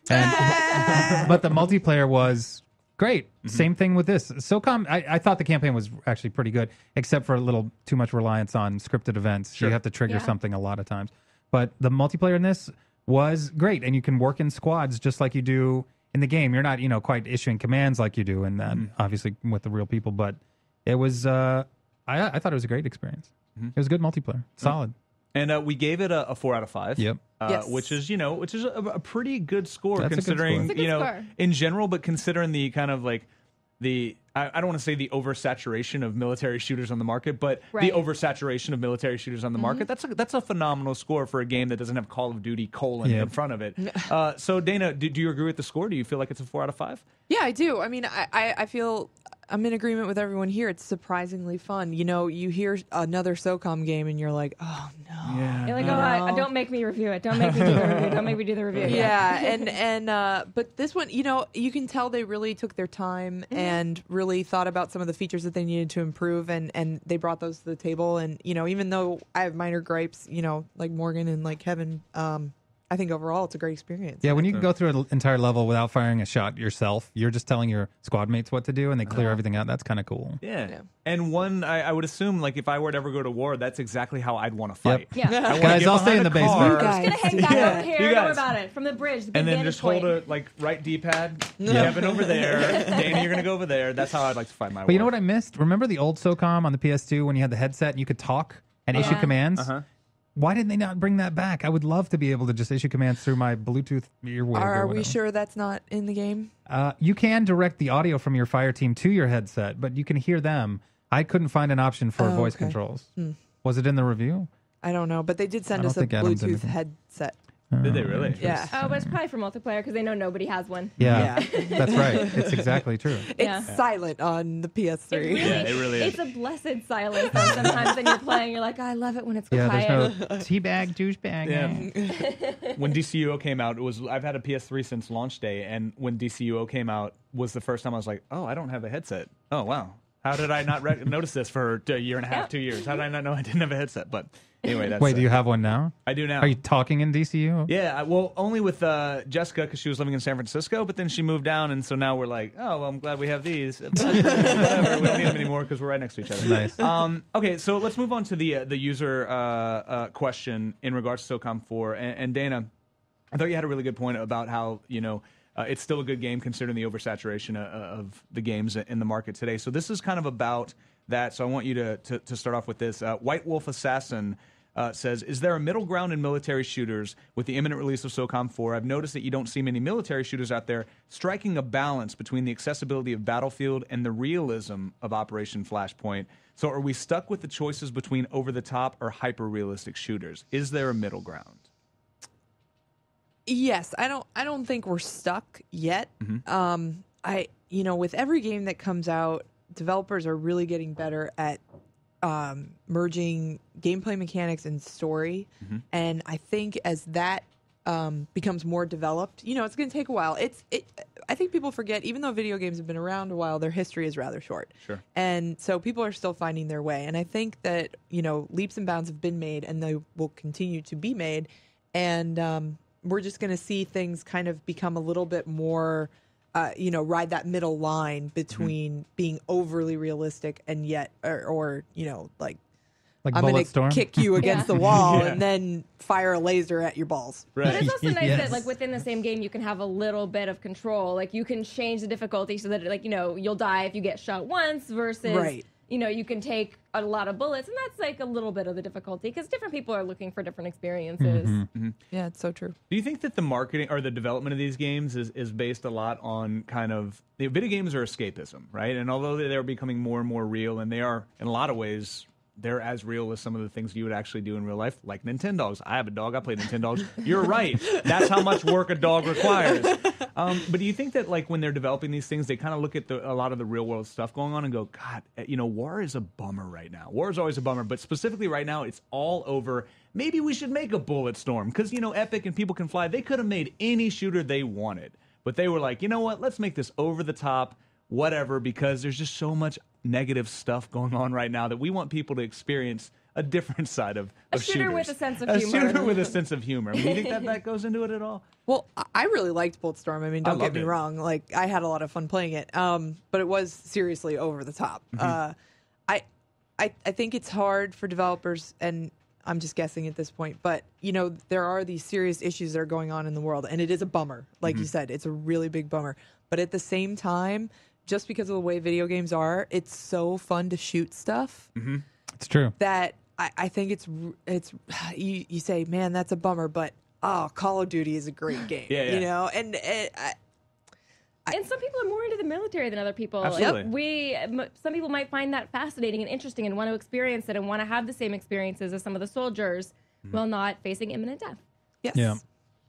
but the multiplayer was great. Same thing with this. SOCOM, I thought the campaign was actually pretty good, except for a little too much reliance on scripted events. Sure. You have to trigger something a lot of times. But the multiplayer in this was great, and you can work in squads just like you do in the game. You're not, quite issuing commands like you do in that, obviously with the real people. But it was, I thought it was a great experience. It was good multiplayer, solid. And we gave it a 4 out of 5. Yep. Yes. Which is a pretty good score That's a good considering score. It's a good score. in general, but considering the kind of like I don't want to say the oversaturation of military shooters on the market, but Right. the oversaturation of military shooters on the market. That's a phenomenal score for a game that doesn't have Call of Duty : in front of it. So Dana, do you agree with the score? Do you feel like it's a 4 out of 5? Yeah, I do. I mean, I feel I'm in agreement with everyone here. It's surprisingly fun. You hear another SOCOM game and you're like, oh no. Yeah. You're like, don't make me review it. Don't make me do the review. Don't make me do the review. Yeah, but this one, you can tell they really took their time and really thought about some of the features that they needed to improve, and they brought those to the table. And even though I have minor gripes, like Morgan and like Kevin, I think overall it's a great experience. Yeah, when you can go through an entire level without firing a shot yourself, you're just telling your squad mates what to do, and they clear everything out. That's kind of cool. Yeah. And I would assume, like, if I were to ever go to war, that's exactly how I'd want to fight. Yeah. I wanna Guys, get I'll stay in behind the a car, basement. Just gonna hang back over here. You Don't worry guys. about it. From the bridge, the and then vantage just hold point. a right D-pad. Kevin over there. Dana, you're gonna go over there. That's how I'd like to fight my war. But you know what I missed? Remember the old SOCOM on the PS2 when you had the headset and you could talk and issue commands? Why didn't they not bring that back? I would love to be able to just issue commands through my Bluetooth earwig. Are we sure that's not in the game? You can direct the audio from your fire team to your headset, but you can hear them. I couldn't find an option for voice controls. Was it in the review? I don't know, but they did send I us don't a think Adam's Bluetooth anything. headset. Did they really? Yeah. Oh, but it's probably for multiplayer because they know nobody has one. Yeah, that's right. It's exactly true. It's silent on the PS3. It really is. It's a blessed silence. Though. Sometimes when you're playing, you're like, I love it when it's Yeah, quiet. there's no teabag, douchebag. Yeah. When DCUO came out, I've had a PS3 since launch day, and when DCUO came out was the first time I was like, oh, I don't have a headset. Oh, wow. How did I not notice this for a year and a half, 2 years? How did I not know I didn't have a headset? But anyway, that's Wait, do you have one now? I do now. Are you talking in DCU? Yeah, well, only with Jessica because she was living in San Francisco, but then she moved down, and so now we're like, oh, well, I'm glad we have these. But whatever, we don't need them anymore because we're right next to each other. Nice. Okay, so let's move on to the user question in regards to SOCOM 4. And Dana, I thought you had a really good point about how, it's still a good game considering the oversaturation of the games in the market today. So this is kind of about that. So I want you to start off with this. White Wolf Assassin says, is there a middle ground in military shooters with the imminent release of SOCOM 4? I've noticed that you don't see many military shooters out there striking a balance between the accessibility of Battlefield and the realism of Operation Flashpoint. So are we stuck with the choices between over-the-top or hyper-realistic shooters? Is there a middle ground? Yes, I don't think we're stuck yet. With every game that comes out, developers are really getting better at merging gameplay mechanics and story. And I think as that becomes more developed, it's going to take a while. I think people forget, even though video games have been around a while, their history is rather short. Sure. And so people are still finding their way. And I think that, leaps and bounds have been made and they will continue to be made. And we're just going to see things kind of become a little bit more, ride that middle line between being overly realistic and yet, or like I'm going to kick you against the wall and then fire a laser at your balls. Right. But it's also nice that, like, within the same game, you can have a little bit of control. Like, you can change the difficulty so that, like, you'll die if you get shot once versus, you can take a lot of bullets. And that's, like, a little bit of the difficulty because different people are looking for different experiences. Yeah, it's so true. Do you think that the marketing or the development of these games is based a lot on kind of video games are escapism, right? And although they're becoming more and more real, and they are in a lot of ways, they're as real as some of the things you would actually do in real life, like Nintendogs. I have a dog. I play Nintendogs. You're right. That's how much work a dog requires. But do you think that, like, when they're developing these things, they kind of look at a lot of the real world stuff going on and go, God, war is a bummer right now. War is always a bummer, but specifically right now, it's all over. Maybe we should make a bullet storm because, Epic and People Can Fly, they could have made any shooter they wanted. But they were like, you know what? Let's make this over the top, whatever, because there's just so much negative stuff going on right now that we want people to experience a different side of A shooter shooters. with a sense of A humor. shooter with a sense of humor. Do you think that goes into it at all? Well, I really liked Bulletstorm. I mean, don't get loved me it. wrong. Like, I had a lot of fun playing it. But it was seriously over the top. I think it's hard for developers, and I'm just guessing at this point, but there are these serious issues that are going on in the world, and it is a bummer. Like you said, it's a really big bummer. But at the same time, just because of the way video games are, it's so fun to shoot stuff. It's true. That I think it's you say, man, that's a bummer, but Call of Duty is a great game. Yeah. And And some people are more into the military than other people. Absolutely. Some people might find that fascinating and interesting and want to experience it and want to have the same experiences as some of the soldiers while not facing imminent death. yes, Yeah.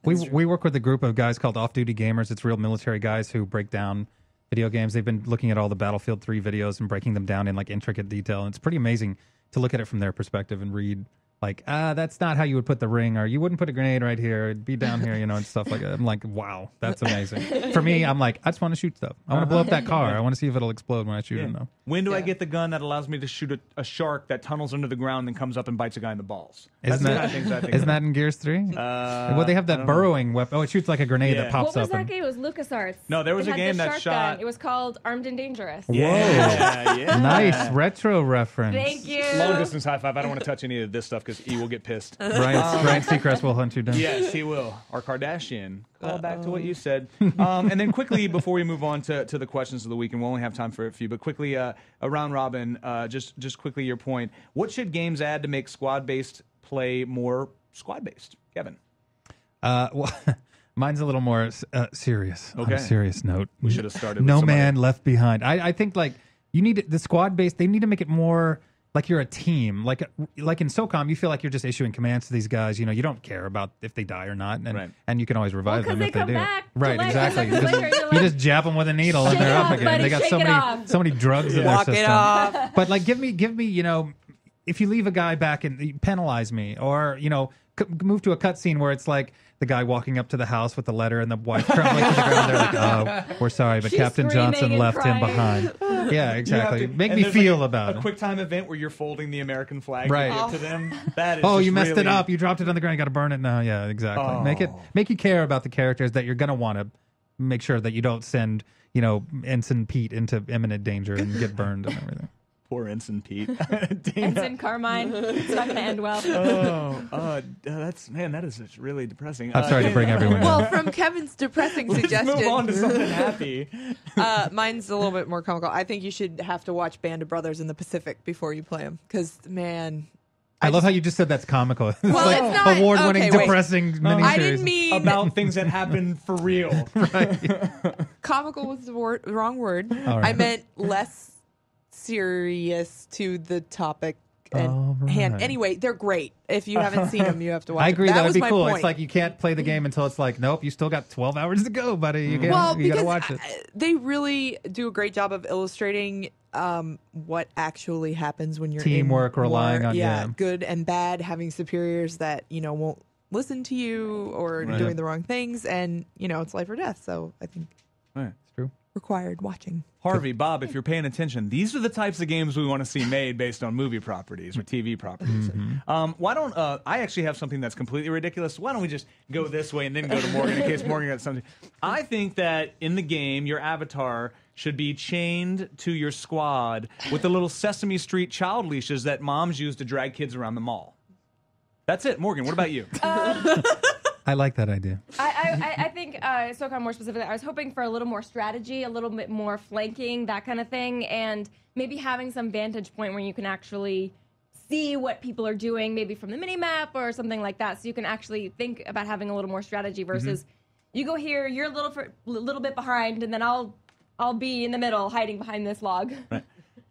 We work with a group of guys called Off Duty Gamers. It's real military guys who break down video games. They've been looking at all the Battlefield 3 videos and breaking them down in like intricate detail. And it's pretty amazing to look at it from their perspective and read like, that's not how you would put the ring, or you wouldn't put a grenade right here. It'd be down here, and stuff like that. I'm like, wow, that's amazing. For me, I'm like, I just want to shoot stuff. I want to blow up that car. I want to see if it'll explode when I shoot it. Though. When do I get the gun that allows me to shoot a shark that tunnels under the ground and comes up and bites a guy in the balls? Isn't that in Gears 3? Well, they have that burrowing weapon. Oh, it shoots like a grenade that pops What was up. that game? It was LucasArts. No, there was They a had game the that shark shot. gun. It was called Armed and Dangerous. Whoa. Yeah. Nice retro reference. Thank you. Long distance high five. I don't want to touch any of this stuff because E will get pissed. Ryan Seacrest will hunt you down. Yes, he will. Our Kardashian. Call back to what you said. And then quickly, before we move on to the questions of the week, and we'll only have time for a few, but quickly, around Robin, just quickly your point. What should games add to make squad-based play more squad-based? Kevin? Well, mine's a little more serious. Okay. On a serious note. We should have started with No somebody. Man Left Behind. I think like you need the squad-based, they need to make it more like you're a team. Like in SOCOM, you feel like you're just issuing commands to these guys. You don't care about if they die or not, and you can always revive them they if they come do. back to Right, life exactly. seconds later, you're You like, just jab them with a needle and "Shake they're it up off, again. buddy, They got shake so it many off." drugs in Walk their it system. off. But like, give me, if you leave a guy back and penalize me, or move to a cutscene where it's like the guy walking up to the house with the letter and the wife crumbling to the ground. They're like, "Oh, we're sorry, but She's Captain screaming Johnson and left him crying. behind." Yeah, exactly. Make and me there's feel like about a it. quick time event where you're folding the American flag Right. to give to them. That is Oh, just you messed it really- up. You dropped it on the ground. You got to burn it now. Yeah, exactly. Oh. Make you care about the characters that you're gonna want to make sure that you don't send Ensign Pete into imminent danger and get burned and everything. Poor Ensign Pete. Ensign Carmine. It's not going to end well. That is just really depressing. I'm sorry to bring everyone down. Well, from Kevin's depressing Let's suggestion, move on to something happy. mine's a little bit more comical. I think you should have to watch Band of Brothers in the Pacific before you play them, because man, I love how you just said that's comical. It's Well, like it's not- award-winning, okay, wait. depressing miniseries. I didn't mean About things that happen for real. comical was the wrong word. All right. I meant less serious to the topic and All hand. right. Anyway, they're great. If you haven't seen them, you have to watch. I agree. Them. That would was be my cool. point. It's like you can't play the game until it's like, nope, you still got 12 hours to go, buddy. You well, got because to watch it. they really do a great job of illustrating what actually happens when you're Teamwork, in war. relying on good and bad, having superiors that won't listen to you or Right. doing the wrong things, and it's life or death. So I think Right. It's true. required watching. Harvey, Bob, if you're paying attention, these are the types of games we want to see made based on movie properties or TV properties. Why don't I actually have something that's completely ridiculous? Why don't we just go this way and then go to Morgan in case Morgan got something? I think that in the game, your avatar should be chained to your squad with the little Sesame Street child leashes that moms use to drag kids around the mall. That's it. Morgan, what about you? I like that idea. I think SOCOM more specifically, I was hoping for a little more strategy, a little bit more flanking, that kind of thing, and maybe having some vantage point where you can actually see what people are doing, maybe from the mini map or something like that, so you can actually think about having a little more strategy versus you go here, you're a little bit behind, and then I'll be in the middle, hiding behind this log. Right.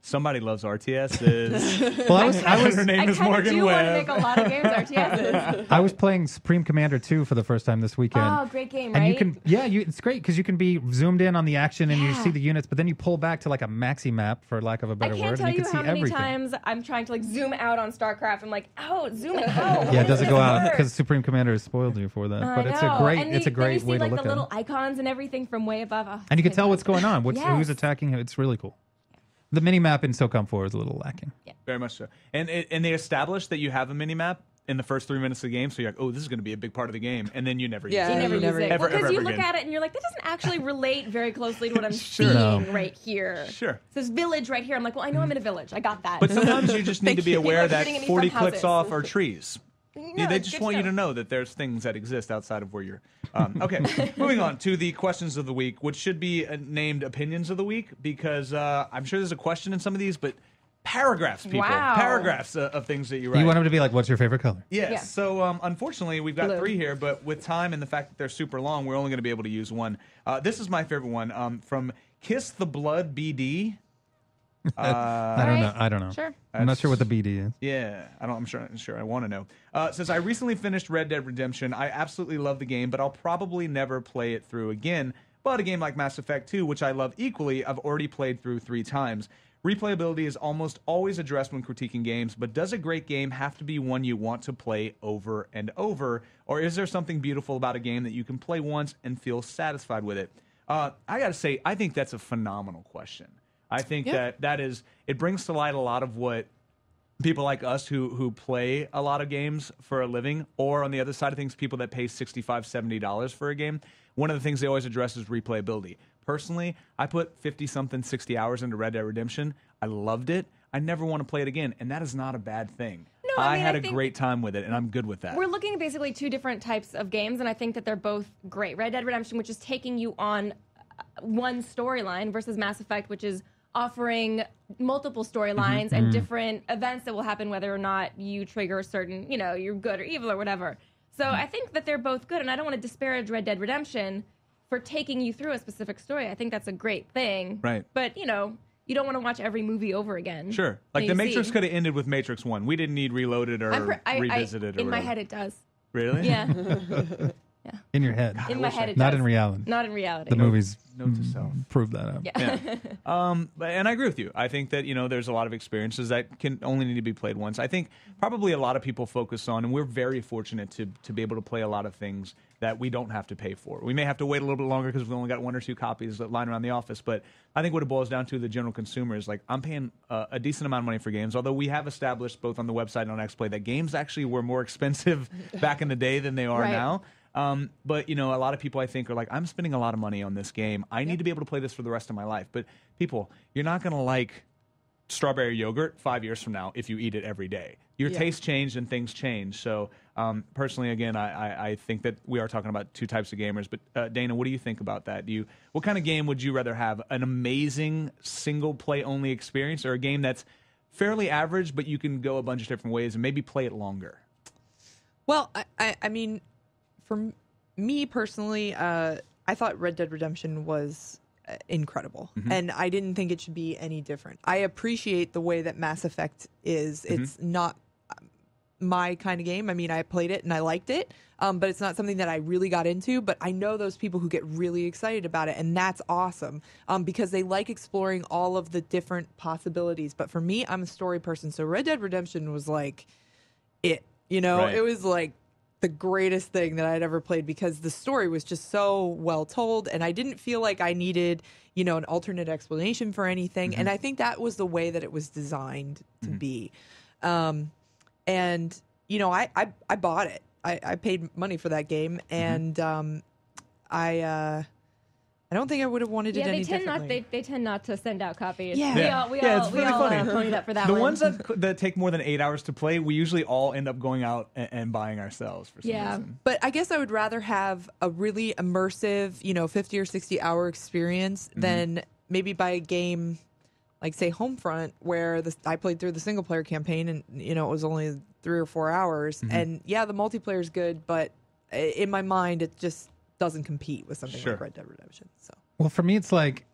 Somebody loves RTSs. Well, I was Her name I is kind of Morgan do want to Webb. make a lot of games RTSs. I was playing Supreme Commander 2 for the first time this weekend. Oh, great game, And right? you can, it's great because you can be zoomed in on the action and you Yeah. see the units, but then you pull back to like a maxi map, for lack of a I better can't word, tell and you you can see how many everything. times I'm trying to zoom out on StarCraft. I'm like, oh, zooming out. Yeah, it doesn't go out because Supreme Commander has spoiled you for that. But it's a great, and it's a then great you see, way to look the at little it. icons and everything from way above. Oh, And you can it's tell what's going on, fantastic. who's Yes. attacking. It's really cool. The mini map in SOCOM 4 is a little lacking. Yeah. Very much so. And they established that you have a mini map in the first 3 minutes of the game, so you're like, oh, this is going to be a big part of the game, and then you never use Yeah, it. You never you use never- it. Ever, Because ever you look again. at it and you're like, that doesn't actually relate very closely to what I'm Sure. seeing No. right here. Sure. It says village right here. I'm like, well, I know I'm in a village. I got that. But sometimes you just need to be Thank you. aware People are that shooting at me 40 from clicks houses. off are trees. No, They it's just good want you know. to know that there's things that exist outside of where you're. Okay, moving on to the questions of the week, which should be named opinions of the week, because I'm sure there's a question in some of these, but paragraphs, people. Wow. Paragraphs of things that you write. You want him to be like, what's your favorite color? Yes. Yeah. So, unfortunately, we've got Blue. 3 here, but with time and the fact that they're super long, we're only going to be able to use one. This is my favorite one from Kiss the Blood BD. I don't know. Sure. I'm not sure what the BD is. Yeah, I'm sure I want to know. Says, I recently finished Red Dead Redemption. I absolutely love the game, but I'll probably never play it through again. But a game like Mass Effect 2, which I love equally, I've already played through 3 times. Replayability is almost always addressed when critiquing games, but does a great game have to be one you want to play over and over? Or is there something beautiful about a game that you can play once and feel satisfied with it? I got to say, I think that's a phenomenal question. I think that is, it brings to light a lot of what people like us who play a lot of games for a living, or on the other side of things, people that pay $65, $70 for a game. One of the things they always address is replayability. Personally, I put 50-something, 60 hours into Red Dead Redemption. I loved it. I never want to play it again, and that is not a bad thing. No, I mean, had I a think great time with it, and I'm good with that. We're looking at basically 2 different types of games, and I think that they're both great. Red Dead Redemption, which is taking you on one storyline, versus Mass Effect, which is offering multiple storylines and different events that will happen whether or not you trigger a certain, you're good or evil or whatever. So I think that they're both good, and I don't want to disparage Red Dead Redemption for taking you through a specific story. I think that's a great thing. Right. But, you don't want to watch every movie over again. Sure. Like, that The you've Matrix seen. could have ended with Matrix 1. We didn't need Reloaded or Revisited. In or my whatever. head, it does. Really? Yeah. In your head. In my head, it Not does. in reality. Not in reality. The movies Note to self. prove that out. Yeah. And I agree with you. I think that, there's a lot of experiences that can only need to be played once. I think probably a lot of people focus on, and we're very fortunate to be able to play a lot of things that we don't have to pay for. We may have to wait a little bit longer because we've only got 1 or 2 copies that line around the office, but I think what it boils down to, the general consumer, is like, I'm paying a decent amount of money for games, although we have established both on the website and on XPlay that games actually were more expensive back in the day than they are Right. now. But, a lot of people, I think, are like, I'm spending a lot of money on this game. I need to be able to play this for the rest of my life. But people, you're not going to like strawberry yogurt 5 years from now if you eat it every day. Your taste changed and things change. So personally, again, I think that we are talking about 2 types of gamers. But Dana, what do you think about that? What kind of game would you rather have? An amazing single play only experience, or a game that's fairly average, but you can go a bunch of different ways and maybe play it longer? Well, I mean, for me personally, I thought Red Dead Redemption was incredible, and I didn't think it should be any different. I appreciate the way that Mass Effect is. It's not my kind of game. I mean, I played it and I liked it, but it's not something that I really got into. But I know those people who get really excited about it, and that's awesome because they like exploring all of the different possibilities. But for me, I'm a story person, so Red Dead Redemption was like it. Right. It was like the greatest thing that I'd ever played because the story was just so well told, and I didn't feel like I needed, an alternate explanation for anything. And I think that was the way that it was designed to be. And I bought it. I paid money for that game, and I don't think I would have wanted it any differently. They tend not to send out copies. Yeah. We Yeah, all it's really funny. ponied up for that The one. ones that take more than 8 hours to play, we usually all end up going out and buying ourselves for some reason. But I guess I would rather have a really immersive, 50 or 60 hour experience than maybe buy a game like, say, Homefront, where I played through the single player campaign and, it was only 3 or 4 hours. And yeah, the multiplayer is good, but in my mind, it just doesn't compete with something like Red Dead Redemption. So, well, for me, it's like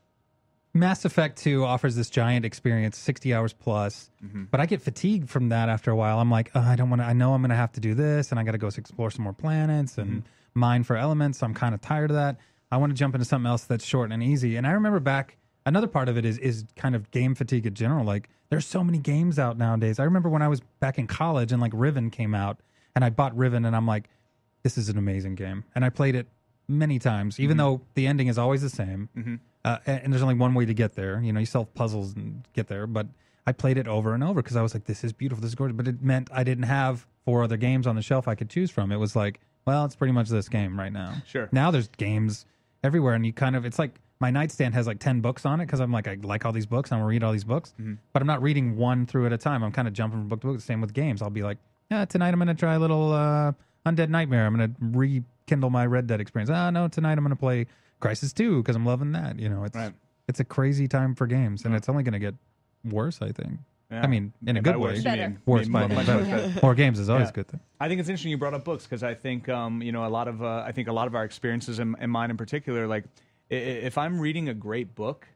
Mass Effect 2 offers this giant experience, 60 hours plus, but I get fatigued from that after a while. I'm like, I don't want to, I know I'm going to have to do this, and I got to go explore some more planets and mine for elements. So I'm kind of tired of that. I want to jump into something else that's short and easy. And I remember back, another part of it is kind of game fatigue in general. Like, there's so many games out nowadays. I remember when I was back in college and like Riven came out, and I bought Riven, and I'm like, this is an amazing game. And I played it many times, even though the ending is always the same. and there's only one way to get there. You solve puzzles and get there. But I played it over and over because I was like, this is beautiful, this is gorgeous. But it meant I didn't have 4 other games on the shelf I could choose from. It was like, well, it's pretty much this game right now. Sure. Now there's games everywhere, and it's like my nightstand has like 10 books on it because I'm like, I like all these books. I'm going to read all these books. But I'm not reading one through at a time. I'm kind of jumping from book to book. Same with games. I'll be like, yeah, tonight I'm going to try a little Undead Nightmare. I'm going to rekindle my Red Dead experience. No, tonight I'm going to play Crisis 2 because I'm loving that. It's a crazy time for games, and it's only going to get worse, I think. Yeah. I mean, in a good way. Worse, but more games is always a good thing. I think it's interesting you brought up books because I think a lot of our experiences and mine in particular, like if I'm reading a great book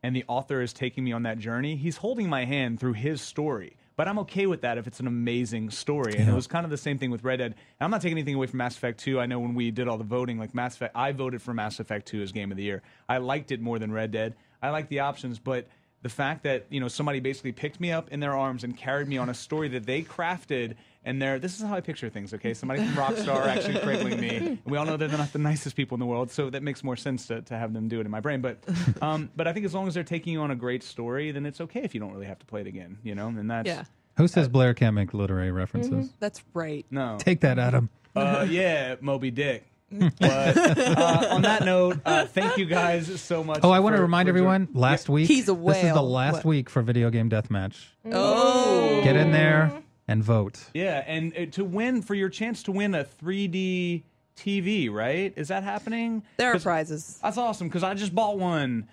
and the author is taking me on that journey, he's holding my hand through his story. But I'm okay with that if it's an amazing story. And it was kind of the same thing with Red Dead. And I'm not taking anything away from Mass Effect 2. I know when we did all the voting, like Mass Effect, I voted for Mass Effect 2 as Game of the Year. I liked it more than Red Dead. I like the options, but the fact that somebody basically picked me up in their arms and carried me on a story that they crafted, and this is how I picture things. Okay, somebody from Rockstar actually cradling me. And we all know they're not the nicest people in the world, so that makes more sense to have them do it in my brain. But I think as long as they're taking you on a great story, then it's okay if you don't really have to play it again. And that's Who says Blair can't make literary references? That's right. no. Take that, Adam. Yeah, Moby Dick. But on that note, thank you guys so much. Oh, I want to remind everyone, last week, He's a this is the whale. last week for Video Game Deathmatch. Oh. Get in there and vote. Yeah, and to win, for your chance to win a 3D TV, right? Is that happening? There are 'Cause prizes. That's awesome, because I just bought one.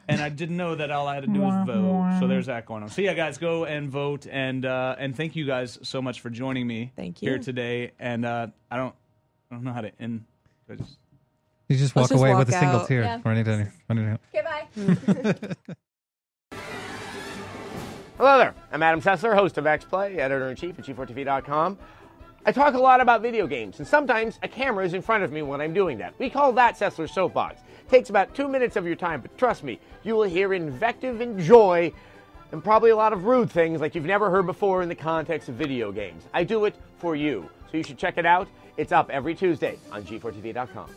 And I didn't know that all I had to do was vote. So there's that going on. So yeah, guys, go and vote. And thank you guys so much for joining me here today. And I don't know how to end. You just walk away with a single tear. Yeah. Okay, bye. Hello there. I'm Adam Sessler, host of X-Play, editor-in-chief at G4TV.com. I talk a lot about video games, and sometimes a camera is in front of me when I'm doing that. We call that Sessler's Soapbox. It takes about 2 minutes of your time, but trust me, you will hear invective and joy, and probably a lot of rude things like you've never heard before in the context of video games. I do it for you, so you should check it out. It's up every Tuesday on G4TV.com.